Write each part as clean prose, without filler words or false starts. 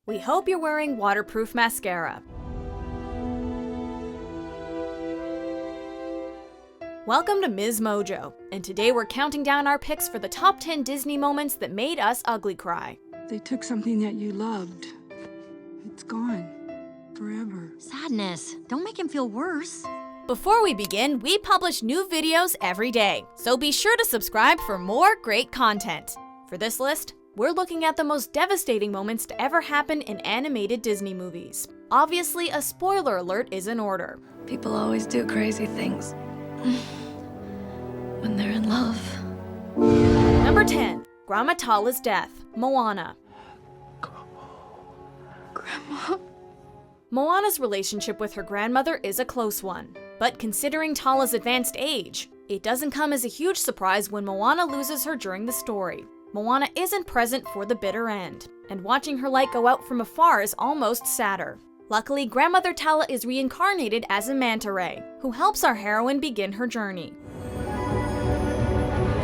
We hope you're wearing waterproof mascara. Welcome to MsMojo, and today we're counting down our picks for the top 10 Disney moments that made us ugly cry. They took something that you loved. It's gone. Forever. Sadness. Don't make him feel worse. Before we begin, we publish new videos every day, so be sure to subscribe for more great content. For this list, we're looking at the most devastating moments to ever happen in animated Disney movies. Obviously, a spoiler alert is in order. People always do crazy things when they're in love. Number 10. Grandma Tala's death, Moana. Grandma. Moana's relationship with her grandmother is a close one, but considering Tala's advanced age, it doesn't come as a huge surprise when Moana loses her during the story. Moana isn't present for the bitter end, and watching her light go out from afar is almost sadder. Luckily, Grandmother Tala is reincarnated as a manta ray, who helps our heroine begin her journey.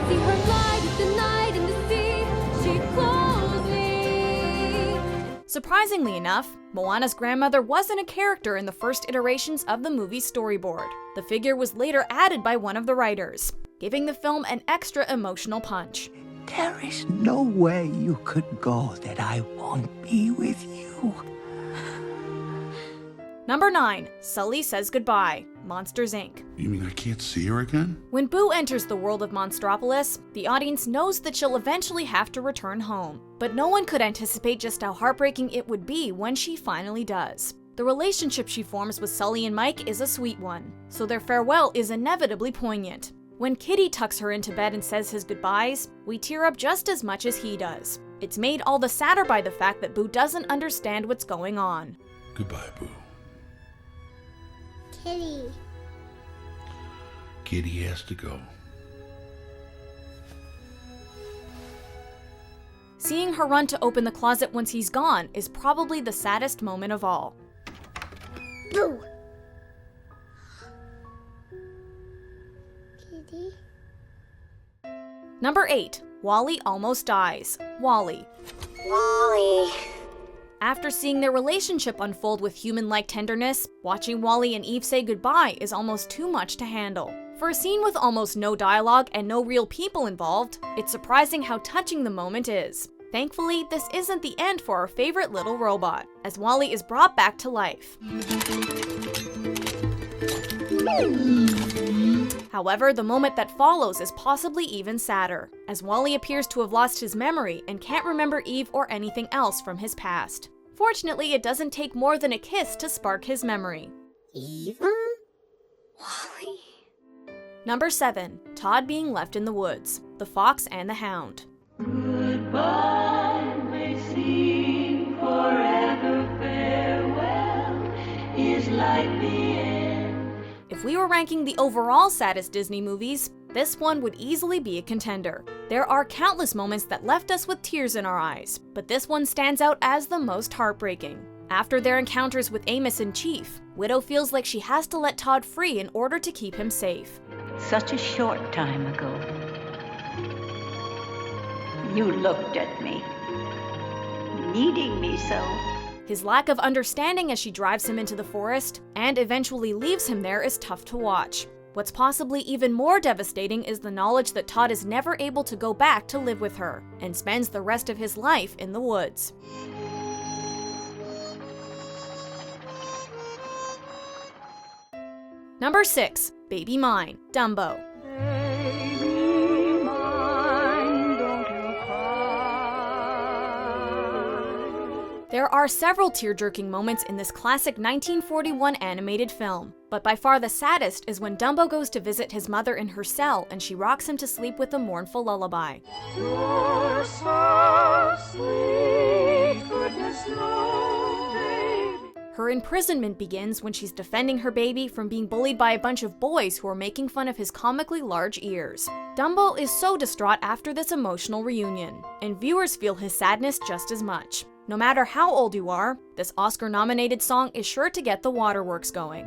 See her fly with the night in the sea, she calls me. Surprisingly enough, Moana's grandmother wasn't a character in the first iterations of the movie's storyboard. The figure was later added by one of the writers, giving the film an extra emotional punch. There is no way you could go that I won't be with you. Number 9. Sully Says Goodbye, Monsters, Inc. You mean I can't see her again? When Boo enters the world of Monstropolis, the audience knows that she'll eventually have to return home. But no one could anticipate just how heartbreaking it would be when she finally does. The relationship she forms with Sully and Mike is a sweet one, so their farewell is inevitably poignant. When Kitty tucks her into bed and says his goodbyes, we tear up just as much as he does. It's made all the sadder by the fact that Boo doesn't understand what's going on. Goodbye, Boo. Kitty. Kitty has to go. Seeing her run to open the closet once he's gone is probably the saddest moment of all. Boo. Kitty. Number 8. Wally Almost Dies, Wally. Wally. After seeing their relationship unfold with human-like tenderness, watching Wally and Eve say goodbye is almost too much to handle. For a scene with almost no dialogue and no real people involved, it's surprising how touching the moment is. Thankfully, this isn't the end for our favorite little robot, as Wally is brought back to life. However, the moment that follows is possibly even sadder, as Wally appears to have lost his memory and can't remember Eve or anything else from his past. Fortunately, it doesn't take more than a kiss to spark his memory. Eve? Wally. Number 7. Todd being left in the woods, The Fox and the Hound. Goodbye may seem forever, farewell is like the end. If we were ranking the overall saddest Disney movies, this one would easily be a contender. There are countless moments that left us with tears in our eyes, but this one stands out as the most heartbreaking. After their encounters with Amos and Chief, Widow feels like she has to let Todd free in order to keep him safe. Such a short time ago, you looked at me, needing me so. His lack of understanding as she drives him into the forest, and eventually leaves him there, is tough to watch. What's possibly even more devastating is the knowledge that Todd is never able to go back to live with her, and spends the rest of his life in the woods. Number 6. Baby Mine, Dumbo. There are several tear-jerking moments in this classic 1941 animated film, but by far the saddest is when Dumbo goes to visit his mother in her cell and she rocks him to sleep with a mournful lullaby. You're so sweet, goodness no, baby. Her imprisonment begins when she's defending her baby from being bullied by a bunch of boys who are making fun of his comically large ears. Dumbo is so distraught after this emotional reunion, and viewers feel his sadness just as much. No matter how old you are, this Oscar-nominated song is sure to get the waterworks going.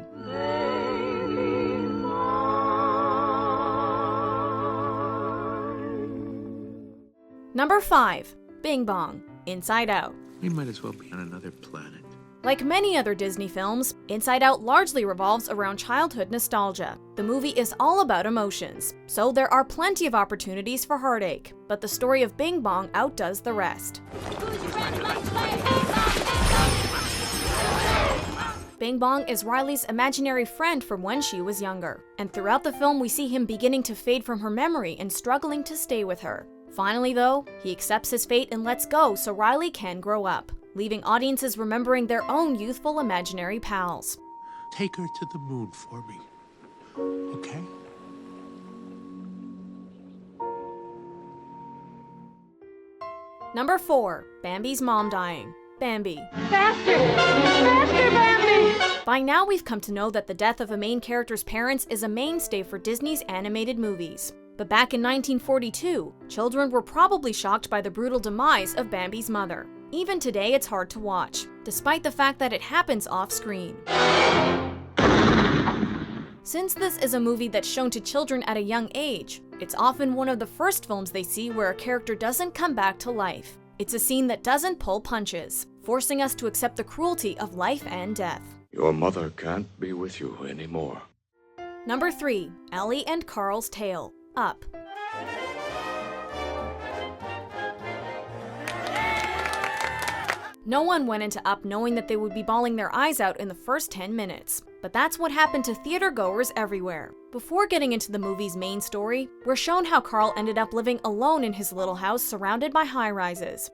Number 5. Bing Bong, Inside Out. We might as well be on another planet. Like many other Disney films, Inside Out largely revolves around childhood nostalgia. The movie is all about emotions, so there are plenty of opportunities for heartache, but the story of Bing Bong outdoes the rest. Bing Bong is Riley's imaginary friend from when she was younger, and throughout the film we see him beginning to fade from her memory and struggling to stay with her. Finally though, he accepts his fate and lets go so Riley can grow up, leaving audiences remembering their own youthful imaginary pals. Take her to the moon for me, okay? Number 4. Bambi's Mom Dying. Bambi. Faster! Faster, Bambi! By now we've come to know that the death of a main character's parents is a mainstay for Disney's animated movies. But back in 1942, children were probably shocked by the brutal demise of Bambi's mother. Even today it's hard to watch, despite the fact that it happens off-screen. Since this is a movie that's shown to children at a young age, it's often one of the first films they see where a character doesn't come back to life. It's a scene that doesn't pull punches, forcing us to accept the cruelty of life and death. Your mother can't be with you anymore. Number 3. Allie and Carl's Tale. Up. No one went into Up knowing that they would be bawling their eyes out in the first 10 minutes. But that's what happened to theater goers everywhere. Before getting into the movie's main story, we're shown how Carl ended up living alone in his little house surrounded by high-rises.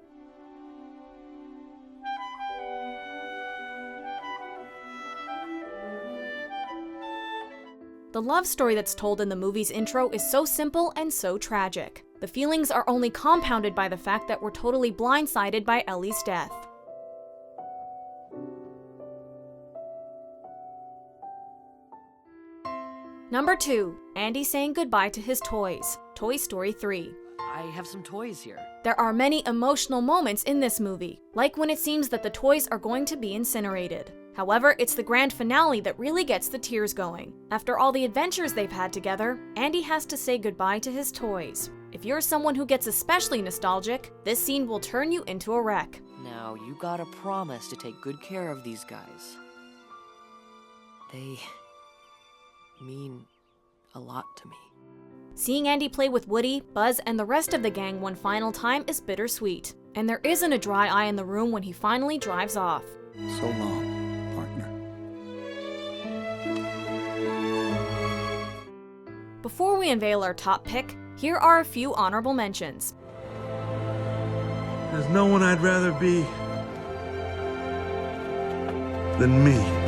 The love story that's told in the movie's intro is so simple and so tragic. The feelings are only compounded by the fact that we're totally blindsided by Ellie's death. Number 2. Andy saying goodbye to his toys. Toy Story 3. I have some toys here. There are many emotional moments in this movie, like when it seems that the toys are going to be incinerated. However, it's the grand finale that really gets the tears going. After all the adventures they've had together, Andy has to say goodbye to his toys. If you're someone who gets especially nostalgic, this scene will turn you into a wreck. Now, you gotta promise to take good care of these guys. They mean a lot to me. Seeing Andy play with Woody, Buzz, and the rest of the gang one final time is bittersweet. And there isn't a dry eye in the room when he finally drives off. So long, partner. Before we unveil our top pick, here are a few honorable mentions. There's no one I'd rather be than me.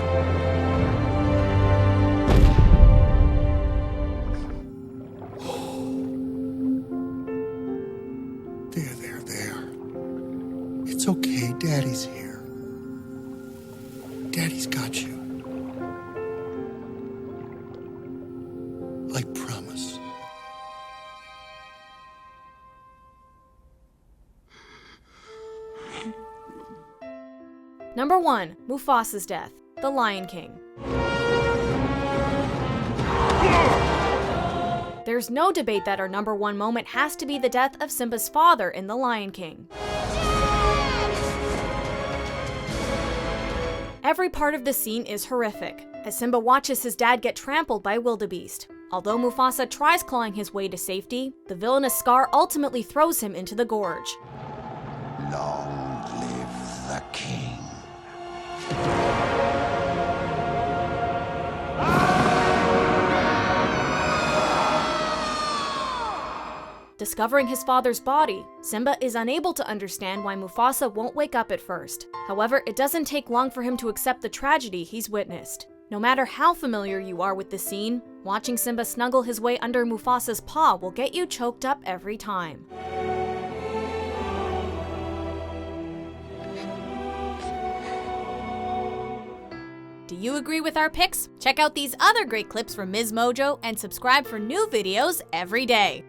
There. It's okay, Daddy's here. Daddy's got you. I promise. Number 1. Mufasa's death. The Lion King. There's no debate that our number 1 moment has to be the death of Simba's father in The Lion King. Every part of the scene is horrific, as Simba watches his dad get trampled by wildebeest. Although Mufasa tries clawing his way to safety, the villainous Scar ultimately throws him into the gorge. Long live the king. Discovering his father's body, Simba is unable to understand why Mufasa won't wake up at first. However, it doesn't take long for him to accept the tragedy he's witnessed. No matter how familiar you are with the scene, watching Simba snuggle his way under Mufasa's paw will get you choked up every time. Do you agree with our picks? Check out these other great clips from MsMojo and subscribe for new videos every day.